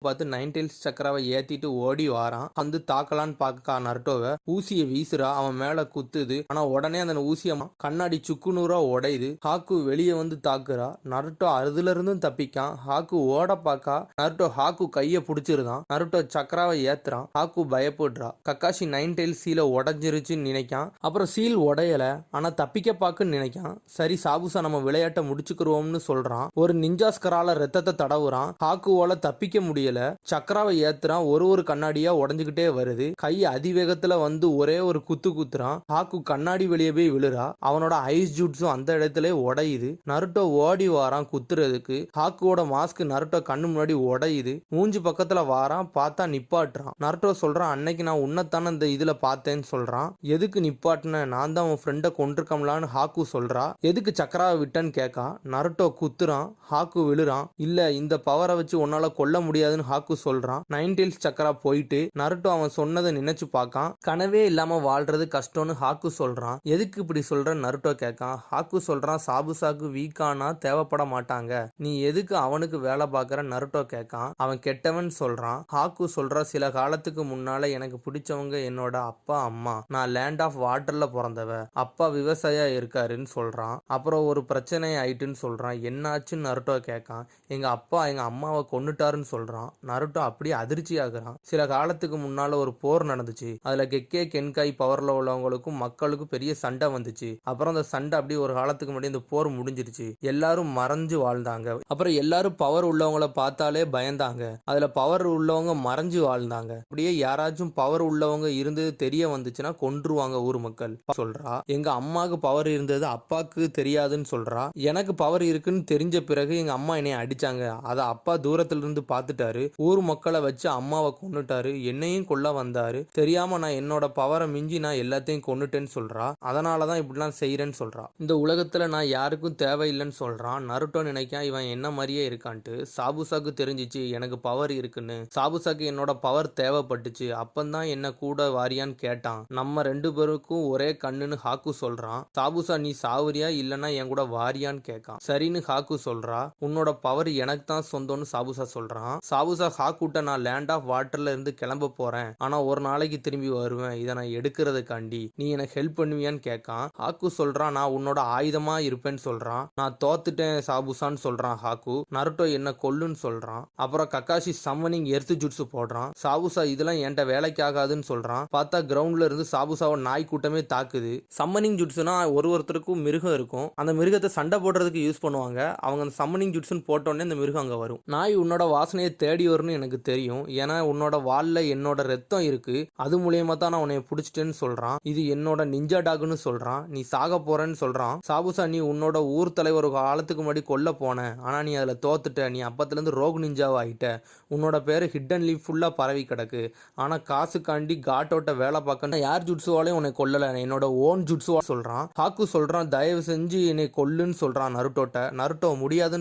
பார்த்து nine tails சக்கராவை ஏத்திட்டு ஓடி வாரான். வந்து தாக்கலான்னு பார்க்க நருட்டோவை ஊசியை வீசுறா. அவன் மேல குத்துது. ஆனா உடனே அந்த ஊசிய கண்ணாடி சுக்குநூறா உடையுது. ஹாக்கு வெளியே வந்து தாக்குறா. நருட்டோ அதுல இருந்தும் தப்பிக்கான். ஹாக்கு ஓட பாக்கா. நருட்டோ ஹாக்கு கைய புடிச்சிருந்தான். நருட்டோ சக்கராவை ஏத்துறான். ஹாக்கு பயப்படுறா. கக்காஷி நைன் டெயில்ஸ் சீல உடஞ்சிருச்சுன்னு நினைக்கான். அப்புறம் சீல் உடையல. ஆனா தப்பிக்க பாக்குன்னு நினைக்கான். சரி சாபுசா நம்ம விளையாட்டை முடிச்சுக்கிறோம்னு சொல்றான். ஒரு நிஞ்சாஸ்கரால ரத்தத்தை தடவுறான். ஹாக்குவால தப்பிக்க முடியல. சக்கராவை ஏத்துறான். ஒரு கண்ணாடியா உடஞ்சுக்கிட்டே வருது. கை அதிவேகத்துல வந்து ஒரே ஒரு குத்து குத்துறான். ஹாக்கு கண்ணாடி வெளியே போய் விழுறா. அவனோட ஐஸ் ஜூட்ஸும் அந்த இடத்துல உடையுது. நருட்டோ ஓடி வாரான் குத்துறதுக்கு. ஹாக்குவோட மாஸ்க் நருட்டோ கண்ணு முன்னாடி உடையுது. மூஞ்சி பக்கத்துல வாரான். பார்த்தா நிப்பாட்டுறான். நருட்டோ சொல்றான், அன்னைக்கு நான் உன்னத்தான இந்த இதுல பார்த்தேன்னு சொல்றான். எதுக்கு நிப்பாட்டின? நான் தான் உன் ஃப்ரெண்டை கொண்டிருக்கலான்னு ஹாக்கு சொல்றா. எதுக்கு சக்கராவை விட்டன்னு கேட்கா. நருட்டோ குத்துறான். ஹாக்கு விழுறான். இல்ல, இந்த பவரை வச்சு உன்னால கொல்ல முடியாதுன்னு ஹாக்கு சொல்றான். நைன் டெயில்ஸ் சக்கரா போயிட்டு நருட்டோ அவன் சொன்னதை நினைச்சு பார்க்கான். கனவே இல்லாம வாழ்றது கஷ்டம்னு ஹாக்கு சொல்றான். எதுக்கு இப்படி சொல்ற நருட்டோ கேட்கான். ஹாக்கு சொல்றான், சாபுசாக்கு வீக்கானா தேவைப்பட மாட்டாங்க, நீ எதுக்கு அவனுக்கு வேலை பார்க்கற நருட்டோ கேட்கான். அவன் கெட்டவன் சொல்றான். ஹாக்கு சொல்றா, சில காலத்துக்கு முன்னால எனக்கு பிடிச்சவங்க என்னோட அப்பா அம்மா. நான் லேண்ட் ஆஃப் வாட்டர்ல பிறந்தவ. அப்பா விவசாயியா இருக்காருன்னு சொல்றான். அப்புறம் ஒரு பிரச்சனை ஆயிட்டுன்னு சொல்றான். என்னாச்சுன்னு நருட்டோ கேட்கான். எங்க அப்பா எங்க அம்மாவை கொன்னுட்டாருன்னு சொல்றான். நருட்டோ அப்படியே அதிர்ச்சி ஆகுறான். சில காலத்துக்கு முன்னால ஒரு போர் நடந்துச்சு. அதுல கெக்கே கென்காய் பவர்ல உள்ளவங்களுக்கும் மக்களுக்கும் பெரிய சண்டை வந்துச்சு. அப்புறம் அந்த சண்டை அப்படியே ஒரு காலத்துக்கு முன்னாடி இந்த போர் முடிஞ்சிருச்சு. எல்லாரும் மறைஞ்சு வாழ்ந்தாங்க. அப்புறம் எல்லாரும் பவர் உள்ளவங்கள பார்த்தாலே பயந்தாங்க. அதுல பவர் உள்ளவங்க மறைஞ்சு வாழ்ந்தாங்க. அப்படியே யாராச்சும் பவர் உள்ளவங்க இருந்தது தெரிய வந்துச்சுன்னா கொன்றுவாங்க ஊர் மக்கள் சொல்றா. எங்க அம்மாவுக்கு பவர் இருந்தது அப்பாக்கு தெரியாதுன்னு சொல்றா. எனக்கு பவர் இருக்குன்னு தெரிஞ்ச பிறகு எங்க அம்மா என்னை அடிச்சாங்க. அதை அப்பா தூரத்துல இருந்து பார்த்துட்டாரு. ஊர் மக்களை வச்சு அம்மாவை கொன்னுட்டாரு. என்னையும் கொல்ல வந்தாரு. தெரியாம நான் என்னோட பவரை மிஞ்சி நான் எல்லாத்தையும் கொன்னுட்டேன்னு சொல்றா. அதனாலதான் இப்படிலாம் செய்யறேன்னு சொல்றா. இந்த உலகத்துல நான் யாருக்கும் தேவையில்லைன்னு சொல்றான். நருட்டோ நினைக்கான் இவன் என்ன மாதிரியே இருக்கான்ட்டு. சாபுசாக்கு தெரிஞ்சிச்சு எனக்கு பவர் இருக்குன்னு. சாபுசாக்கு என்னோட பவர் தேவைப்பட்டுச்சு. அப்பந்தான் என்ன கூட வாரியான்னு கேட்டான். நம்ம ரெண்டு பேருக்கும் ஒரே கண்ணுன்னு ஹாக்கு சொல்றான். சாபுசா நீ சாவுரியா இல்லன்னா என் கூட வாரியான்னு கேட்கான். சரின்னு ஹாக்கு சொல்றா. உன்னோட பவர் எனக்கு தான் சொந்தம்னு சாபுசா சொல்றான். சாபுசா ஹாக்கூட்ட நான் லேண்ட் ஆஃப் வாட்டர்ல இருந்து கிளம்ப போறேன். ஆனா ஒரு நாளைக்கு திரும்பி வருவேன். இதை நான் எடுக்கிறதுக்காண்டி நீ எனக்கு ஹெல்ப் பண்ணுவியான்னு கேட்கான். ஹாக்கு சொல்றான், நான் உன்னோட ஆயுதமா இருப்பேன்னு சொல்றான். நான் தோத்துட்டேன் சாபுசான்னு சொல்றான் ஹாக்கு. நருட்டோ என்ன கொல்லுன்னு சொல்றான். அப்புறம் கக்காஷி சம்மனிங் எர்த்து ஜுட்ஸு போடுறான். சாபுசா இதெல்லாம் என்கிட்ட வேலைக்கு ஆகாதுன்னு சொல்றான். பார்த்தா கிரவுண்ட்ல இருந்து சாபுசாவை நாய் கூட்டமே தாக்குது. சம்மனிங் ஜுட்ஸுனா ஒருத்தருக்கும் மிருகம் இருக்கும். அந்த மிருகத்தை சண்டை போடுறதுக்கு யூஸ் பண்ணுவாங்க. அவங்க அந்த சம்மனிங் ஜுட்ஸுன்னு போட்டோடனே அந்த மிருகம் அங்க வரும். நாய் உன்னோட வாசனையை தேடி வரும்னு எனக்கு தெரியும். ஏன்னா உன்னோட வால்ல என்னோட ரத்தம் இருக்கு. அது மூலியமா தான் நான் உன்னை பிடிச்சிட்டேன்னு சொல்றான். இது என்னோட நிஞ்சா டாக்னு சொல்றான். நீ சாக போறேன்னு சொல்றான். சாபுசா நீ உன்னோட ஊர் தலைவர் ஒரு காலத்துக்கு முன்னாடி கொல்ல போன. ஆனா நீ அதுல தோத்துட்ட. நீ அப்பத்துல இருந்து ரோக் நிஞ்சாவா ஆயிட்ட. உன்னோட பேரு ஹிடன் லீஃப் ஃபுல்லா பரவி கிடக்கு. ஆனா காசுக்காண்டி காட்டோட்ட வேலை பார்க்க யார் ஜுட்ஸுவாலையும் உன்னை கொல்லல. என்னோட ஓன் ஜுட்ஸுவா சொல்றான். ஹாக்கு சொல்றான், தயவு செஞ்சு என்னை கொல்லுன்னு சொல்றான் நருட்டோட்ட. நருட்டோ முடியாதுன்னு